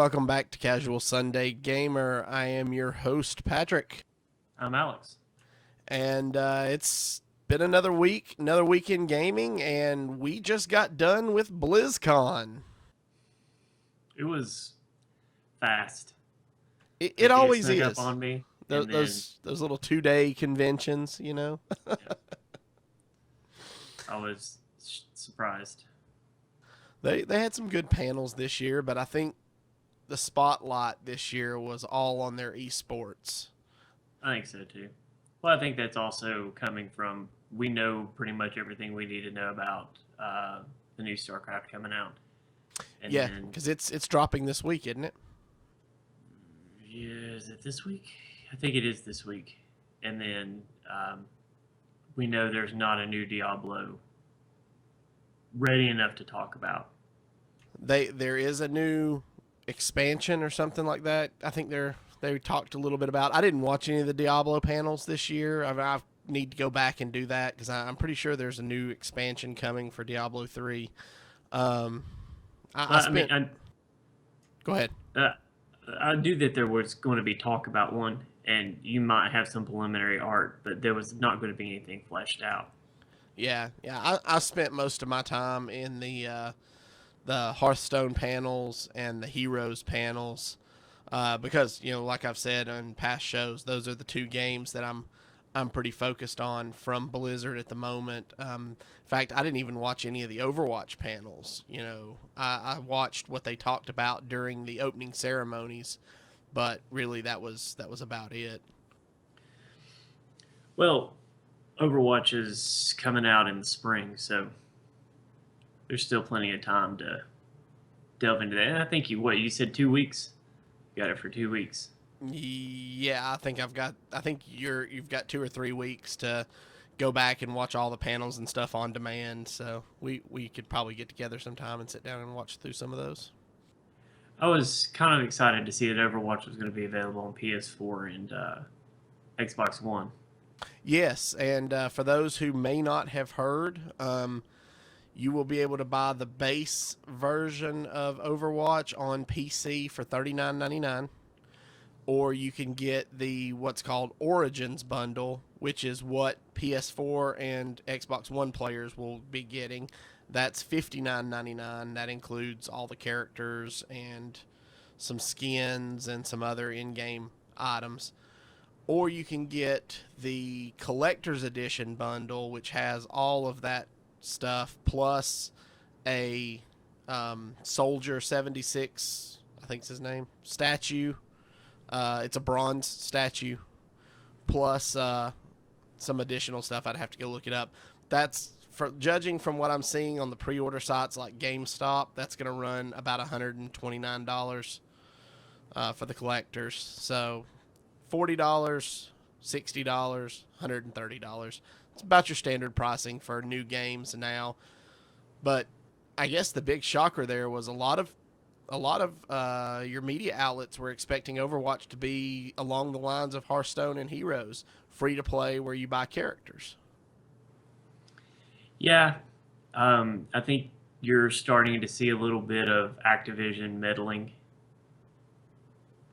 welcome back to Casual Sunday Gamer. I am your host, Patrick, I'm Alex. and it's been another week in gaming, and we just got done with BlizzCon. It was fast. It Like it always snuck up is. on me, Those and then those little 2 day conventions, you know. yeah, I was surprised. They had some good panels this year, but I think the spotlight this year was all on their esports. I think so too. Well, I think that's also coming from we know pretty much everything we need to know about the new StarCraft coming out, and Yeah, then because it's dropping this week, isn't it? yeah, is it this week? I think it is this week, and then we know there's not a new Diablo ready enough to talk about. There is a new expansion or something like that. I think they talked a little bit about. I didn't watch any of the Diablo panels this year. I need to go back and do that because I'm pretty sure there's a new expansion coming for Diablo 3. Um, I But I mean, spent. Go ahead. uh, I knew that there was going to be talk about one, and you might have some preliminary art, but there was not going to be anything fleshed out. Yeah. I spent most of my time in the Hearthstone panels and the Heroes panels because like I've said on past shows, those are the two games that I'm pretty focused on from Blizzard at the moment. In fact, I didn't even watch any of the Overwatch panels. I watched what they talked about during the opening ceremonies, but really that was about it. Well, Overwatch is coming out in the spring, so there's still plenty of time to delve into that. And I think you said 2 weeks. You got it for 2 weeks. Yeah, I think I've got. I think you've got 2 or 3 weeks to go back and watch all the panels and stuff on demand. So we could probably get together sometime and sit down and watch through some of those. I was kind of excited to see that Overwatch was going to be available on PS4 and Xbox One. Yes, and for those who may not have heard, you will be able to buy the base version of Overwatch on PC for $39.99, or you can get the what's called Origins bundle, which is what PS4 and Xbox One players will be getting. That's $59.99. That includes all the characters and some skins and some other in-game items. Or you can get the collector's edition bundle, which has all of that stuff plus a Soldier 76, I think it's his name, statue. It's a bronze statue plus some additional stuff. I'd have to go look it up. That's for judging from what I'm seeing on the pre-order sites like GameStop. That's going to run about $129 for the collectors. So $40, $60, $130. It's about your standard pricing for new games now. But I guess the big shocker there was a lot of your media outlets were expecting Overwatch to be along the lines of Hearthstone and Heroes, free to play where you buy characters. Yeah, I think you're starting to see a little bit of Activision meddling.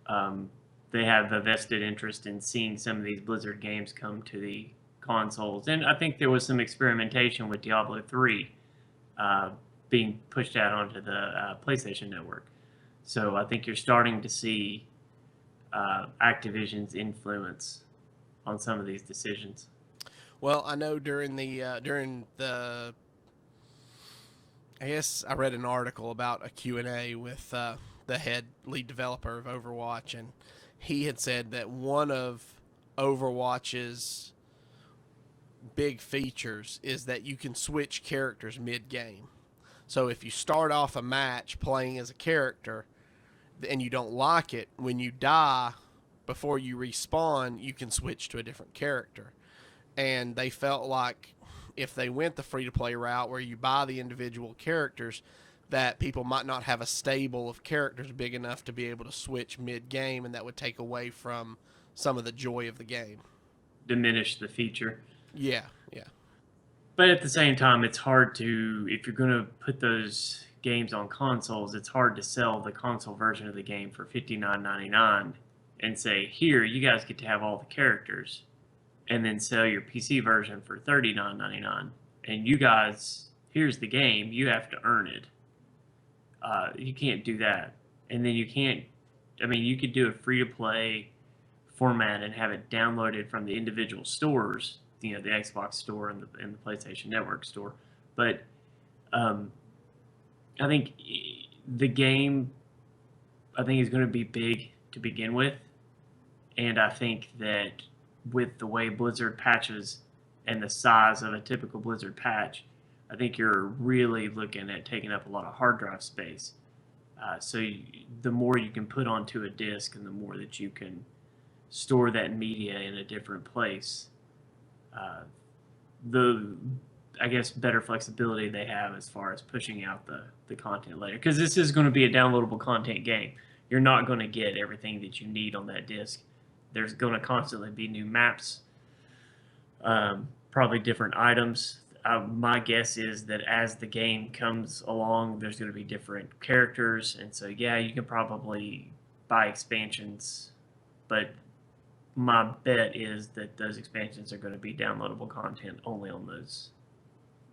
Um, they have a vested interest in seeing some of these Blizzard games come to the consoles, and I think there was some experimentation with Diablo 3 uh, being pushed out onto the PlayStation Network. So I think you're starting to see Activision's influence on some of these decisions. Well, I know during the I guess I read an article about a Q&A with the head lead developer of Overwatch, and he had said that one of Overwatch's big features is that you can switch characters mid-game. So if you start off a match playing as a character and you don't like it, when you die before you respawn, you can switch to a different character. And they felt like if they went the free to play route where you buy the individual characters, that people might not have a stable of characters big enough to be able to switch mid game, and that would take away from some of the joy of the game. Diminish the feature. Yeah, yeah. But at the same time, it's hard to, if you're going to put those games on consoles, it's hard to sell the console version of the game for $59.99 and say, here, you guys get to have all the characters, and then sell your PC version for $39.99. And you guys, here's the game, you have to earn it. You can't do that. And then you can't, I mean, you could do a free-to-play format and have it downloaded from the individual stores, the Xbox store and the PlayStation Network store. But I think the game, is going to be big to begin with, and I think that with the way Blizzard patches and the size of a typical Blizzard patch, I think you're really looking at taking up a lot of hard drive space. The more you can put onto a disk, and the more that you can store that media in a different place, the better flexibility they have as far as pushing out the content later. Because this is going to be a downloadable content game. You're not going to get everything that you need on that disc. There's going to constantly be new maps, probably different items. My guess is that as the game comes along, there's going to be different characters. And so, yeah, you can probably buy expansions. But my bet is that those expansions are going to be downloadable content only on those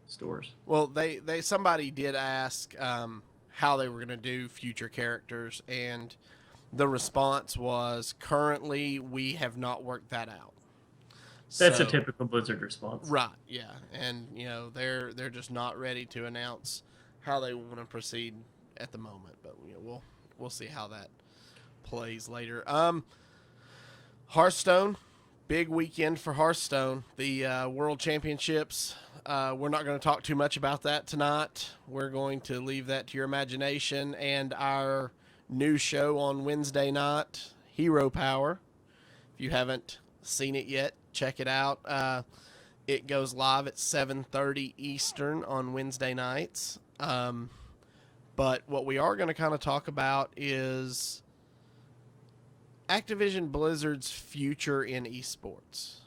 stores. Well, somebody did ask how they were going to do future characters, and the response was, currently we have not worked that out. That's a typical Blizzard response. Right, yeah. And they're just not ready to announce how they want to proceed at the moment, but we'll see how that plays later. Hearthstone, big weekend for Hearthstone. The World Championships. We're not going to talk too much about that tonight. We're going to leave that to your imagination and our new show on Wednesday night, Hero Power. If you haven't seen it yet, check it out. It goes live at 7:30 Eastern on Wednesday nights. But what we are going to kind of talk about is Activision Blizzard's future in esports,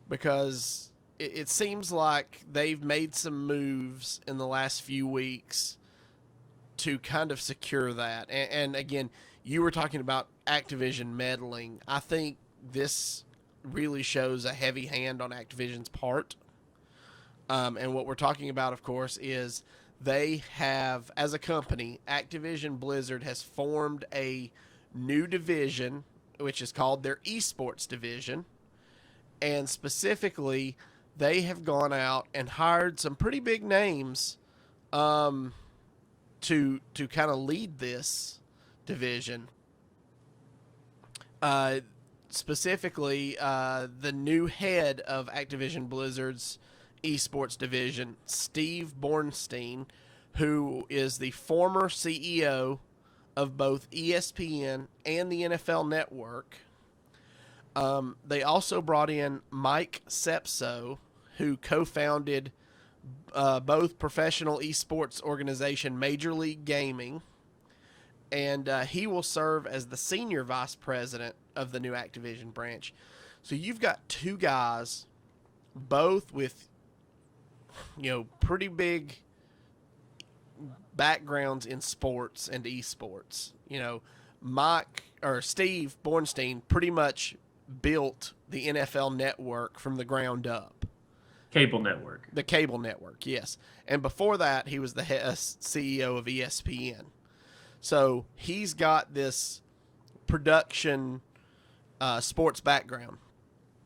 because it seems like they've made some moves in the last few weeks to kind of secure that. And again, you were talking about Activision meddling. I think this really shows a heavy hand on Activision's part. And what we're talking about, of course, is they have, as a company, Activision Blizzard has formed a new division, which is called their esports division. And specifically, they have gone out and hired some pretty big names to kind of lead this division. Specifically, the new head of Activision Blizzard's esports division, Steve Bornstein, who is the former CEO of both ESPN and the NFL Network. They also brought in Mike Sepso, who co-founded both professional esports organization Major League Gaming, and he will serve as the senior vice president of the new Activision branch. So you've got two guys, both with pretty big backgrounds in sports and esports. Steve Bornstein pretty much built the NFL Network from the ground up. Cable network. The cable network, yes. And before that, he was the CEO of ESPN. So he's got this production sports background.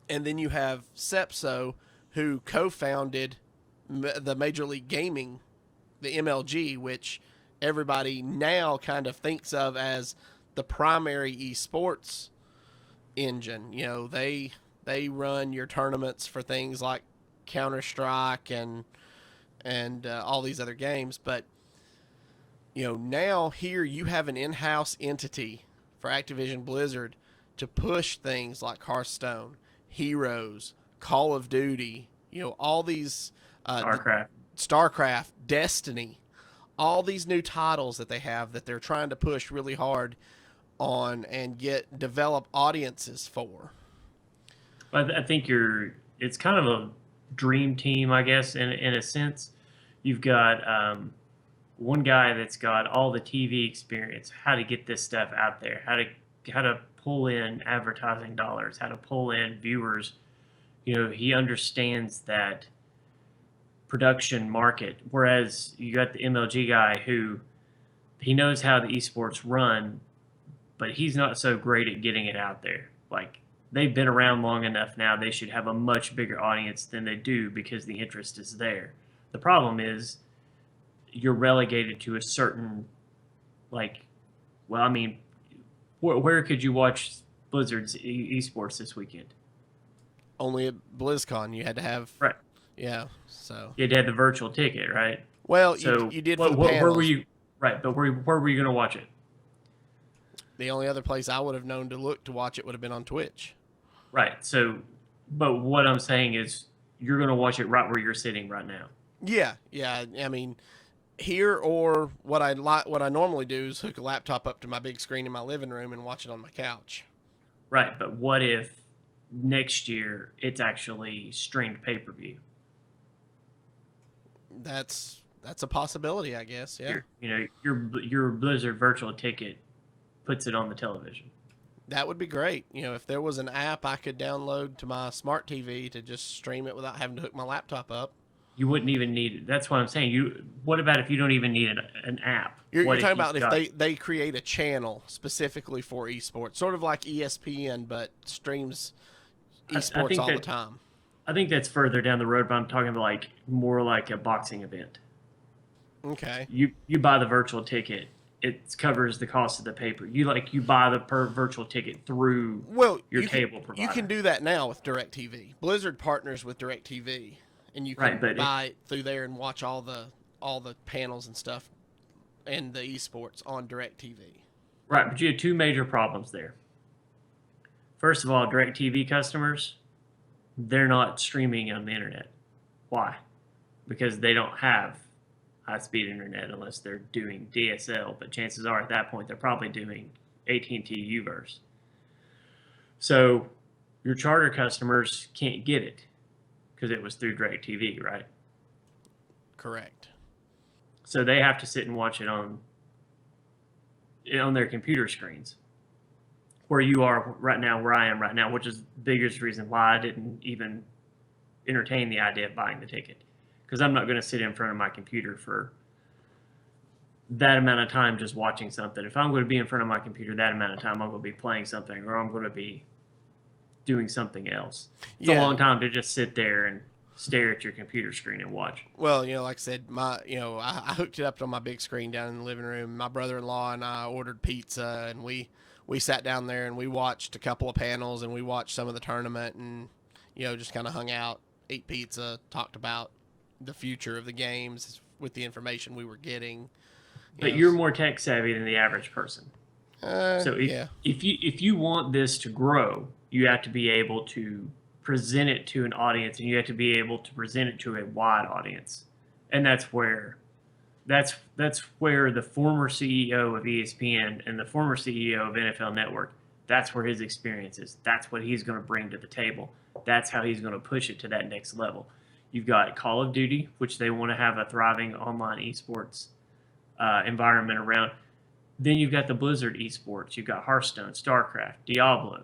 And then you have Sepso, who co-founded the Major League Gaming, the MLG, which everybody now kind of thinks of as the primary esports engine. They run your tournaments for things like Counter-Strike and all these other games. But now here you have an in-house entity for Activision Blizzard to push things like Hearthstone, Heroes, Call of Duty, all these StarCraft, Destiny, all these new titles that they have that they're trying to push really hard on and develop audiences for. I think it's kind of a dream team, I guess, in a sense. You've got one guy that's got all the TV experience, how to get this stuff out there, how to pull in advertising dollars, how to pull in viewers. He understands that production market. Whereas you got the MLG guy who he knows how the esports run, but he's not so great at getting it out there. Like, they've been around long enough now, they should have a much bigger audience than they do because the interest is there. The problem is you're relegated to a certain, like, well, I mean, where could you watch Blizzard's esports this weekend? Only at BlizzCon you had to have, Right. yeah. So You had to have the virtual ticket, right? well, So you did for the where panels. were you? Right, but where were you going to watch it? The only other place I would have known to look to watch it would have been on Twitch. Right. So, but what I'm saying is, you're going to watch it right where you're sitting right now. Yeah, yeah. I mean, here or what I normally do is hook a laptop up to my big screen in my living room and watch it on my couch. Right. But what if next year it's actually streamed pay-per-view? That's a possibility, I guess. Yeah. Your Blizzard virtual ticket puts it on the television. That would be great. If there was an app I could download to my smart TV to just stream it without having to hook my laptop up. You wouldn't even need it. That's what I'm saying. What about if you don't even need an app? You're talking about if they create a channel specifically for esports, sort of like ESPN, but streams esports all the time. I think that's further down the road, but I'm talking about more like a boxing event. Okay. You buy the virtual ticket. It covers the cost of the paper. You buy the virtual ticket through your cable provider. You can do that now with DirecTV. Blizzard partners with DirecTV, and you can buy it through there and watch all the panels and stuff and the esports on DirecTV. Right, but you had two major problems there. First of all, DirecTV customers, they're not streaming on the internet. Why? Because they don't have high-speed internet unless they're doing DSL, but chances are at that point they're probably doing AT&T Uverse. So your charter customers can't get it because it was through DirecTV, right? Correct. So they have to sit and watch it on their computer screens. Where you are right now, where I am right now, which is the biggest reason why I didn't even entertain the idea of buying the ticket. Because I'm not going to sit in front of my computer for that amount of time just watching something. If I'm going to be in front of my computer that amount of time, I'm going to be playing something or I'm going to be doing something else. It's a long time to just sit there and stare at your computer screen and watch. Well, like I said, I hooked it up on my big screen down in the living room. My brother-in-law and I ordered pizza, and we sat down there and we watched a couple of panels and we watched some of the tournament and just kind of hung out, ate pizza, talked about the future of the games with the information we were getting. But you're more tech savvy than the average person. So if you want this to grow, you have to be able to present it to an audience, and you have to be able to present it to a wide audience. And that's where the former CEO of ESPN and the former CEO of NFL Network, that's where his experience is. That's what he's going to bring to the table. That's how he's going to push it to that next level. You've got Call of Duty, which they want to have a thriving online esports environment around. Then you've got the Blizzard esports. You've got Hearthstone, StarCraft, Diablo,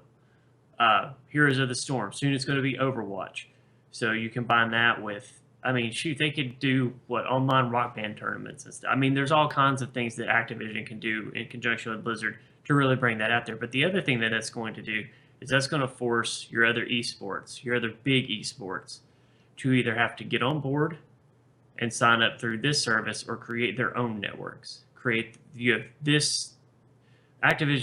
Heroes of the Storm. Soon it's going to be Overwatch. So you combine that with, they could do online Rock Band tournaments and stuff. There's all kinds of things that Activision can do in conjunction with Blizzard to really bring that out there. But the other thing that that's going to do is that's going to force your other esports, your other big esports, to either have to get on board and sign up through this service or create their own networks. Activision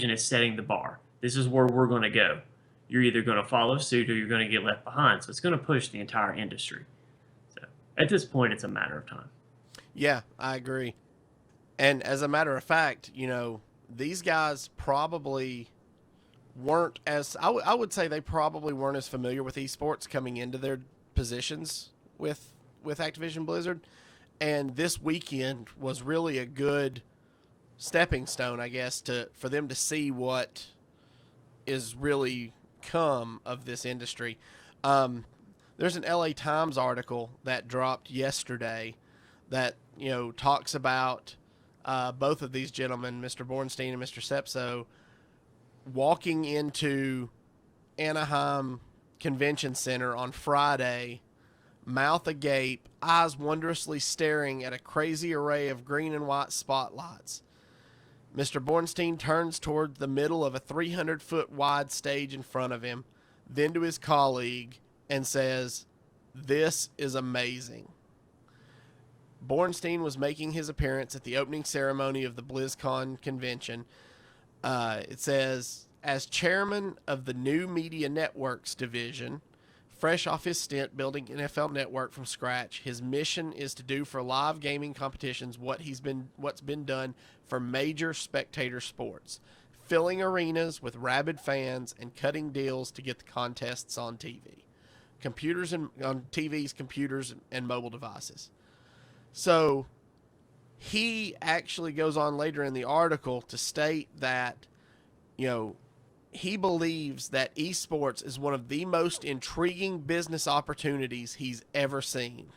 is setting the bar. This is where we're going to go. You're either going to follow suit or you're going to get left behind. So it's going to push the entire industry. So at this point, it's a matter of time. Yeah, I agree. And as a matter of fact, these guys probably weren't I would say they probably weren't as familiar with esports coming into their positions with Activision Blizzard. And this weekend was really a good stepping stone, I guess, for them to see what is really come of this industry. There's an LA Times article that dropped yesterday that talks about both of these gentlemen, Mr. Bornstein and Mr. Sepso, walking into Anaheim Convention Center on Friday, mouth agape, eyes wondrously staring at a crazy array of green and white spotlights. Mr. Bornstein turns toward the middle of a 300-foot wide stage in front of him, then to his colleague, and says, "This is amazing." Bornstein was making his appearance at the opening ceremony of the BlizzCon convention. It says, as chairman of the new media networks division, fresh off his stint building NFL Network from scratch, his mission is to do for live gaming competitions what's been done for major spectator sports, filling arenas with rabid fans and cutting deals to get the contests on TV, on TVs, computers, and mobile devices. So he actually goes on later in the article to state that, he believes that esports is one of the most intriguing business opportunities he's ever seen.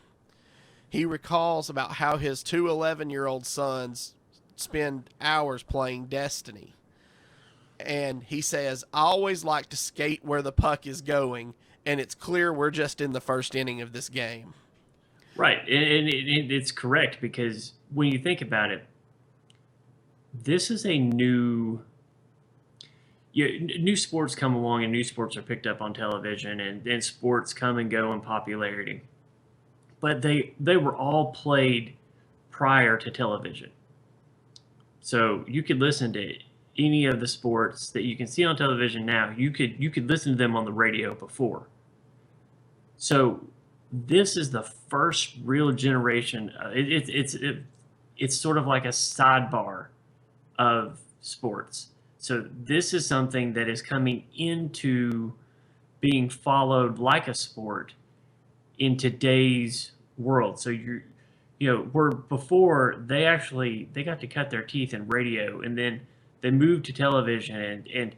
He recalls about how his two 11-year-old sons spend hours playing Destiny. And he says, I always like to skate where the puck is going, and it's clear we're just in the first inning of this game. Right, and it's correct, because when you think about it, this is a new sports come along, and new sports are picked up on television, and sports come and go in popularity. But they were all played prior to television. So you could listen to any of the sports that you can see on television now. You could listen to them on the radio before. So this is the first real generation. It's sort of like a sidebar of sports. So this is something that is coming into being followed like a sport in today's world. So where before they got to cut their teeth in radio, and then they moved to television, and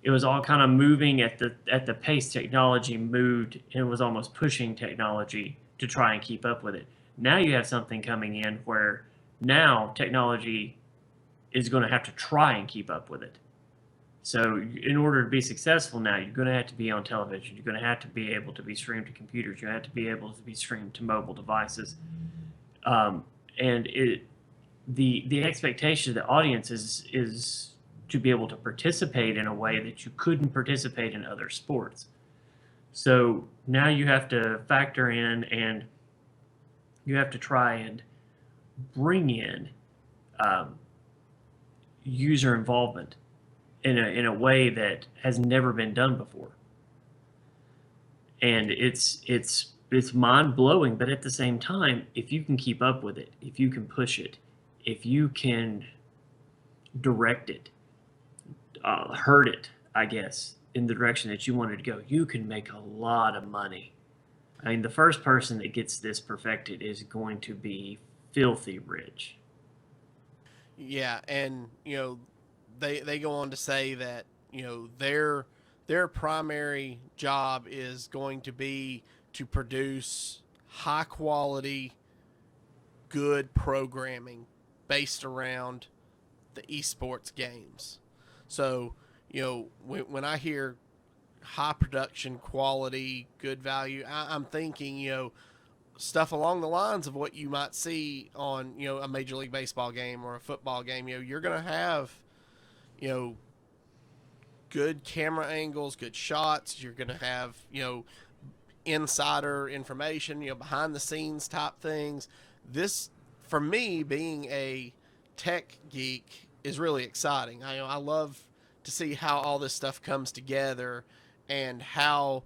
it was all kind of moving at the pace technology moved, and it was almost pushing technology to try and keep up with it. Now you have something coming in where now technology is going to have to try and keep up with it. So in order to be successful now, you're going to have to be on television. You're going to have to be able to be streamed to computers. You're going to have to be able to be streamed to mobile devices. And the expectation of the audience is to be able to participate in a way that you couldn't participate in other sports. So now you have to factor in, and you have to try and bring in user involvement in a way that has never been done before. And it's mind-blowing, but at the same time, if you can keep up with it, if you can push it, if you can direct it, herd it, I guess, in the direction that you wanted to go, you can make a lot of money. I mean, the first person that gets this perfected is going to be filthy rich. Yeah, and they go on to say that their primary job is going to be to produce high quality, good programming based around the esports games. So when I hear high production quality, good value, I'm thinking stuff along the lines of what you might see on a Major League Baseball game or a football game. You're going to have good camera angles, good shots. You're going to have insider information, behind the scenes type things. This, for me, being a tech geek, is really exciting. I love to see how all this stuff comes together, and how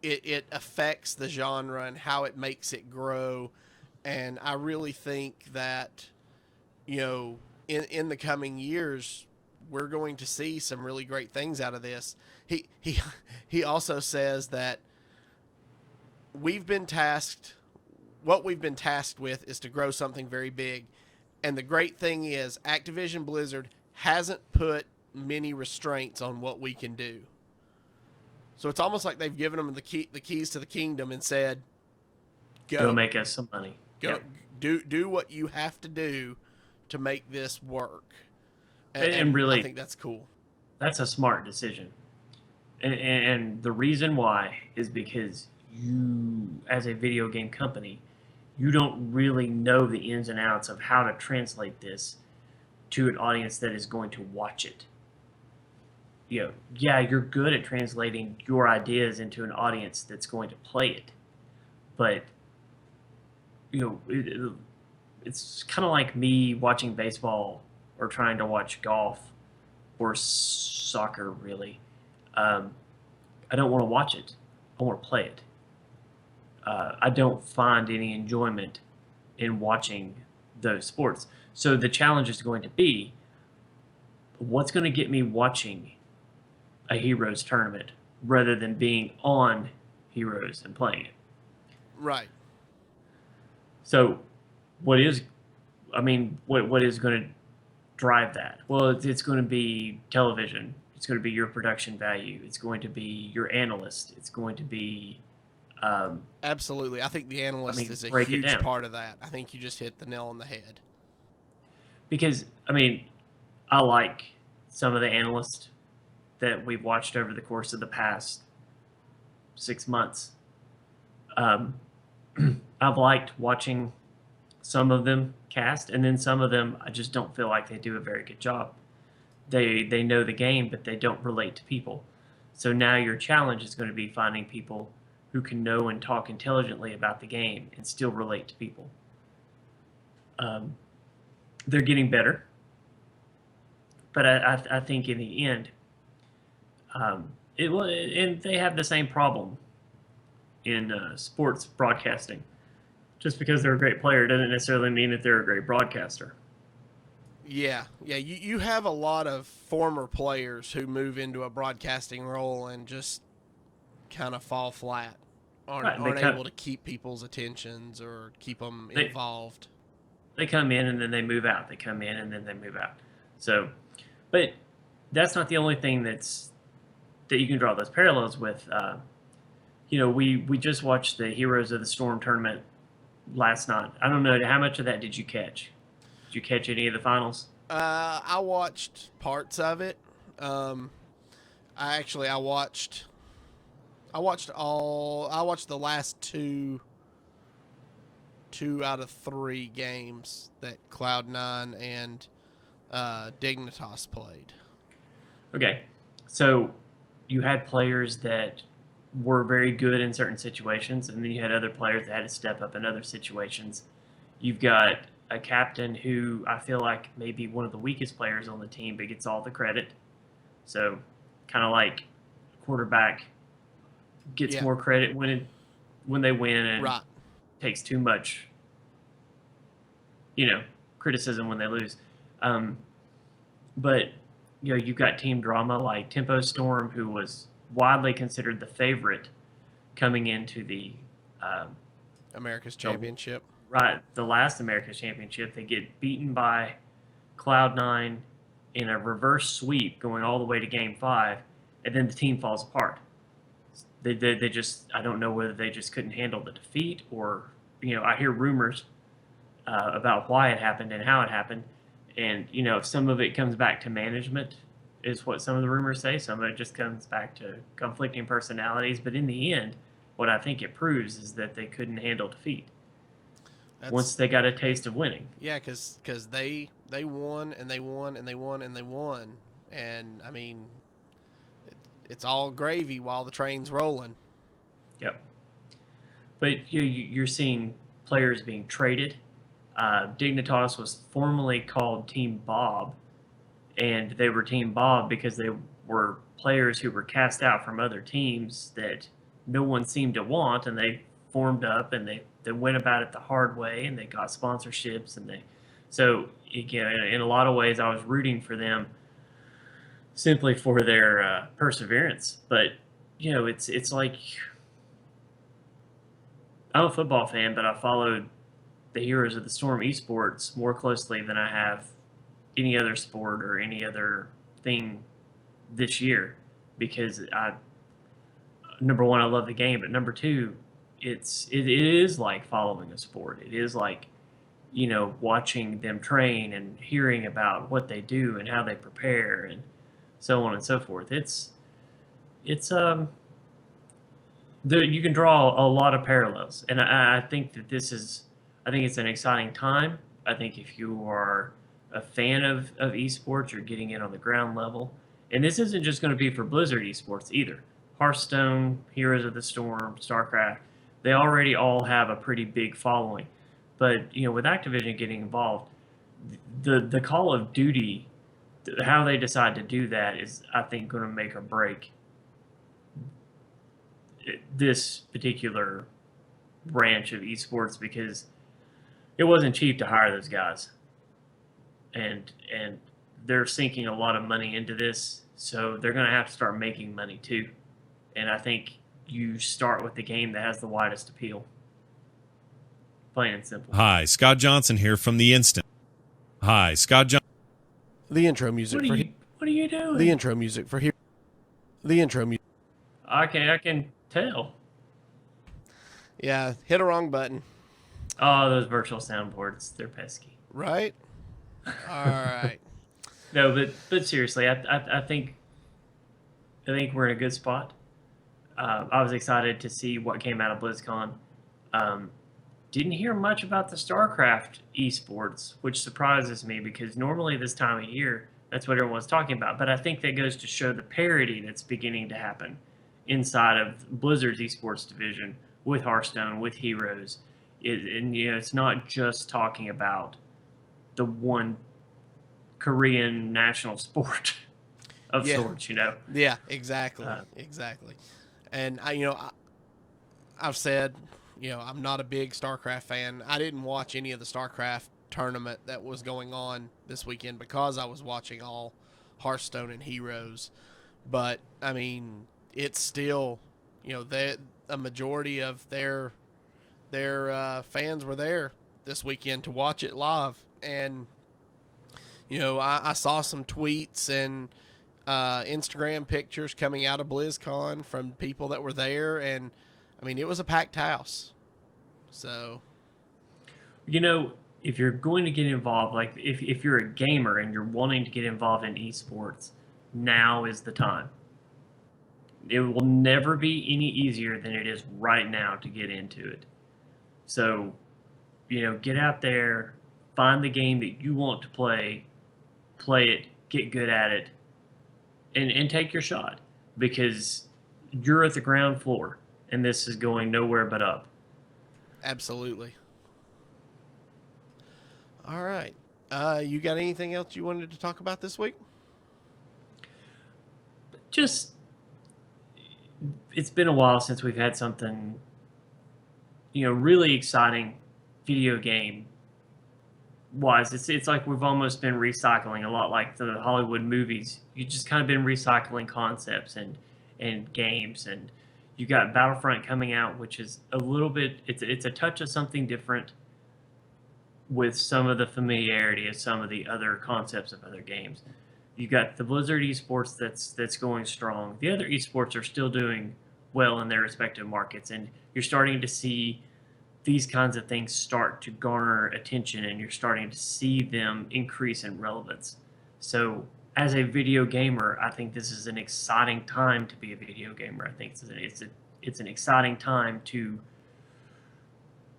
it affects the genre and how it makes it grow. And I really think that in the coming years, we're going to see some really great things out of this. He also says that what we've been tasked with is to grow something very big. And the great thing is Activision Blizzard hasn't put many restraints on what we can do. So it's almost like they've given them the keys to the kingdom and said, go make us some money. Go. Yep. Do what you have to do to make this work. And really, I think that's cool. that's a smart decision. And the reason why is because you, as a video game company, you don't really know the ins and outs of how to translate this to an audience that is going to watch it. Yeah, you're good at translating your ideas into an audience that's going to play it, but it's kind of like me watching baseball or trying to watch golf or soccer. Really, I don't want to watch it. I want to play it. I don't find any enjoyment in watching those sports. So the challenge is going to be, what's going to get me watching a Heroes tournament rather than being on Heroes and playing it. Right. So what is going to drive that? Well, it's going to be television. It's going to be your production value. It's going to be your analyst. It's going to be absolutely. I think the analyst is a break it huge down. part of that. I think you just hit the nail on the head. Because I like some of the analysts that we've watched over the course of the past 6 months. I've liked watching some of them cast, and then some of them I just don't feel like they do a very good job. They know the game, but they don't relate to people. So now your challenge is going to be finding people who can know and talk intelligently about the game and still relate to people. They're getting better, but I think in the end, and they have the same problem in sports broadcasting. Just because they're a great player doesn't necessarily mean that they're a great broadcaster. Yeah. You have a lot of former players who move into a broadcasting role and just kind of fall flat, aren't able to keep people's attentions or keep them involved. They come in and then they move out. They come in and then they move out. So, but that's not the only thing that you can draw those parallels with. We just watched the Heroes of the Storm tournament last night. I don't know, how much of that did you catch? Did you catch any of the finals? I watched parts of it. I watched the last two out of 3 games that Cloud9 and Dignitas played. Okay, so you had players that were very good in certain situations, and then you had other players that had to step up in other situations. You've got a captain who I feel like may be one of the weakest players on the team, but gets all the credit. So, kind of like quarterback gets more credit when they win, and takes too much, criticism when they lose. But you've got team drama like Tempo Storm, who was widely considered the favorite coming into the America's Championship. The last America's Championship. They get beaten by Cloud9 in a reverse sweep going all the way to Game 5, and then the team falls apart. They just, I don't know whether they just couldn't handle the defeat, or, I hear rumors about why it happened and how it happened. And, some of it comes back to management, is what some of the rumors say. Some of it just comes back to conflicting personalities. But in the end, what I think it proves is that they couldn't handle defeat once they got a taste of winning. Yeah, because they won and they won and they won and they won. And, it's all gravy while the train's rolling. Yep. But you're seeing players being traded. Dignitas was formerly called Team Bob, and they were Team Bob because they were players who were cast out from other teams that no one seemed to want, and they formed up and they went about it the hard way, and they got sponsorships, and so again, in a lot of ways I was rooting for them simply for their perseverance. But it's like, I'm a football fan, but I followed the Heroes of the Storm esports more closely than I have any other sport or any other thing this year, because number one, I love the game, but number two, it is like following a sport. It is like watching them train and hearing about what they do and how they prepare and so on and so forth. It's you can draw a lot of parallels, and I think that I think it's an exciting time. I think if you are a fan of esports, you're getting it on the ground level, and this isn't just going to be for Blizzard esports either. Hearthstone, Heroes of the Storm, StarCraft, they already all have a pretty big following, but with Activision getting involved, the Call of Duty, how they decide to do that is, I think, going to make or break this particular branch of esports, because it wasn't cheap to hire those guys, and they're sinking a lot of money into this, so they're going to have to start making money too. And I think you start with the game that has the widest appeal. Plain and simple. Hi, Scott Johnson here from The Instant. Hi, Scott Johnson. The intro music What are you doing? The intro music for here. The intro music. I can tell. Yeah, hit a wrong button. Oh, those virtual soundboards, they're pesky. Right? All right. No, but seriously, I think we're in a good spot. I was excited to see what came out of BlizzCon. Didn't hear much about the StarCraft esports, which surprises me, because normally this time of year, that's what everyone's talking about. But I think that goes to show the parity that's beginning to happen inside of Blizzard's esports division with Hearthstone, with Heroes. It's not just talking about the one Korean national sport of sorts, Yeah, exactly. Exactly. And I've said, I'm not a big StarCraft fan. I didn't watch any of the StarCraft tournament that was going on this weekend because I was watching all Hearthstone and Heroes. But I mean, it's still, a majority of their fans were there this weekend to watch it live. And I saw some tweets and Instagram pictures coming out of BlizzCon from people that were there, and I mean, it was a packed house. So, if you're going to get involved, like if you're a gamer and you're wanting to get involved in esports, now is the time. It will never be any easier than it is right now to get into it. So, get out there, find the game that you want to play it, get good at it, and take your shot, because you're at the ground floor and this is going nowhere but up. Absolutely. All right. You got anything else you wanted to talk about this week? Just, it's been a while since we've had something, really exciting video game wise. It's like we've almost been recycling, a lot like the Hollywood movies. You just kind of been recycling concepts and games, and you got Battlefront coming out, which is a little bit, it's a touch of something different with some of the familiarity of some of the other concepts of other games. You got the Blizzard esports that's going strong. The other esports are still doing well in their respective markets, and you're starting to see these kinds of things start to garner attention, and you're starting to see them increase in relevance. So as a video gamer, I think this is an exciting time to be a video gamer. I think it's an exciting time to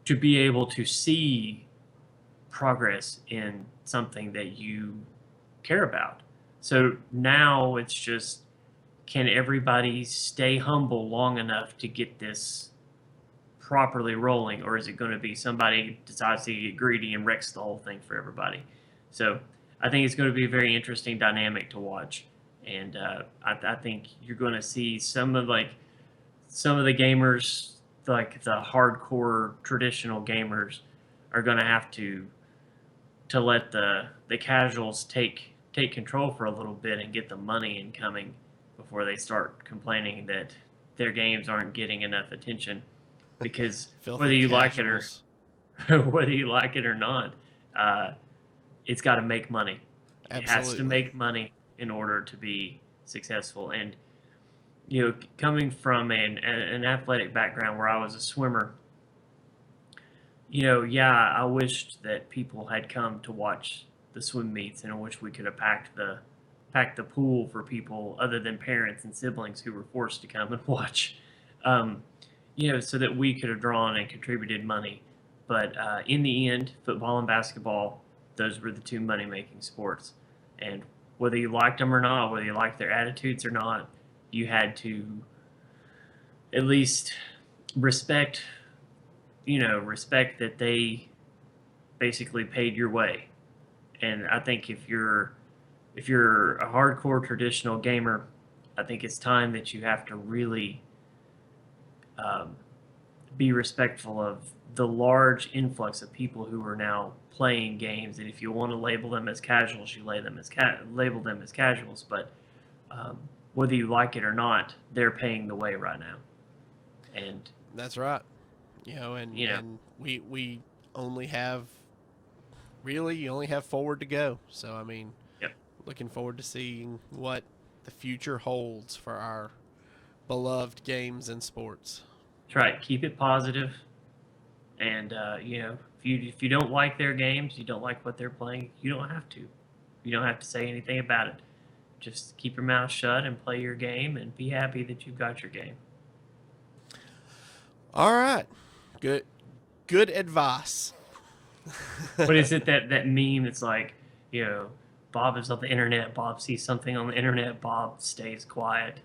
be able to see progress in something that you care about. So now it's just, can everybody stay humble long enough to get this properly rolling, or is it going to be somebody decides to get greedy and wrecks the whole thing for everybody? So I think it's going to be a very interesting dynamic to watch, and I think you're going to see some of the gamers, like the hardcore traditional gamers, are going to have to let the casuals take control for a little bit and get the money incoming before they start complaining that their games aren't getting enough attention. Because whether you like it or not, it's got to make money. Absolutely. It has to make money in order to be successful. And coming from an athletic background where I was a swimmer, Yeah, I wished that people had come to watch the swim meets, and I wish we could have packed the pool for people other than parents and siblings who were forced to come and watch. Um, so that we could have drawn and contributed money. But in the end, football and basketball, those were the two money making sports. And whether you liked them or not, whether you liked their attitudes or not, you had to at least respect, respect that they basically paid your way. And I think if you're a hardcore traditional gamer, I think it's time that you have to really um, be respectful of the large influx of people who are now playing games. And if you want to label them as casuals, you label them as casuals. But um, whether you like it or not, they're paying the way right now. And That's right. And you know, and we only have really you only have forward to go. So I mean, yep, looking forward to seeing what the future holds for our beloved games and sports. try it. Keep it positive. And if you don't like their games, you don't like what they're playing, you don't have to. You don't have to say anything about it. Just keep your mouth shut and play your game, and be happy that you've got your game. All right. Good advice. What is it that meme? It's like, Bob is on the internet. Bob sees something on the internet. Bob stays quiet.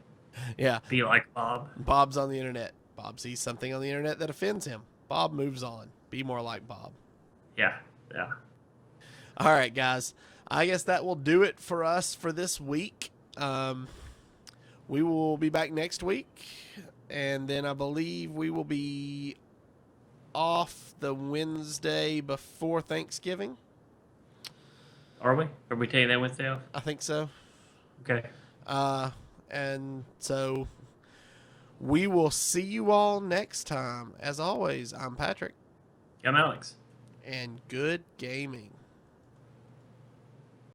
Yeah. Be like Bob. Bob's on the internet. Bob sees something on the internet that offends him. Bob moves on. Be more like Bob. Yeah, yeah. All right, guys. I guess that will do it for us for this week. We will be back next week, and then I believe we will be off the Wednesday before Thanksgiving. Are we? Are we taking that Wednesday off? I think so. Okay. And so we will see you all next time. As always, I'm Patrick, I'm Alex. and good gaming.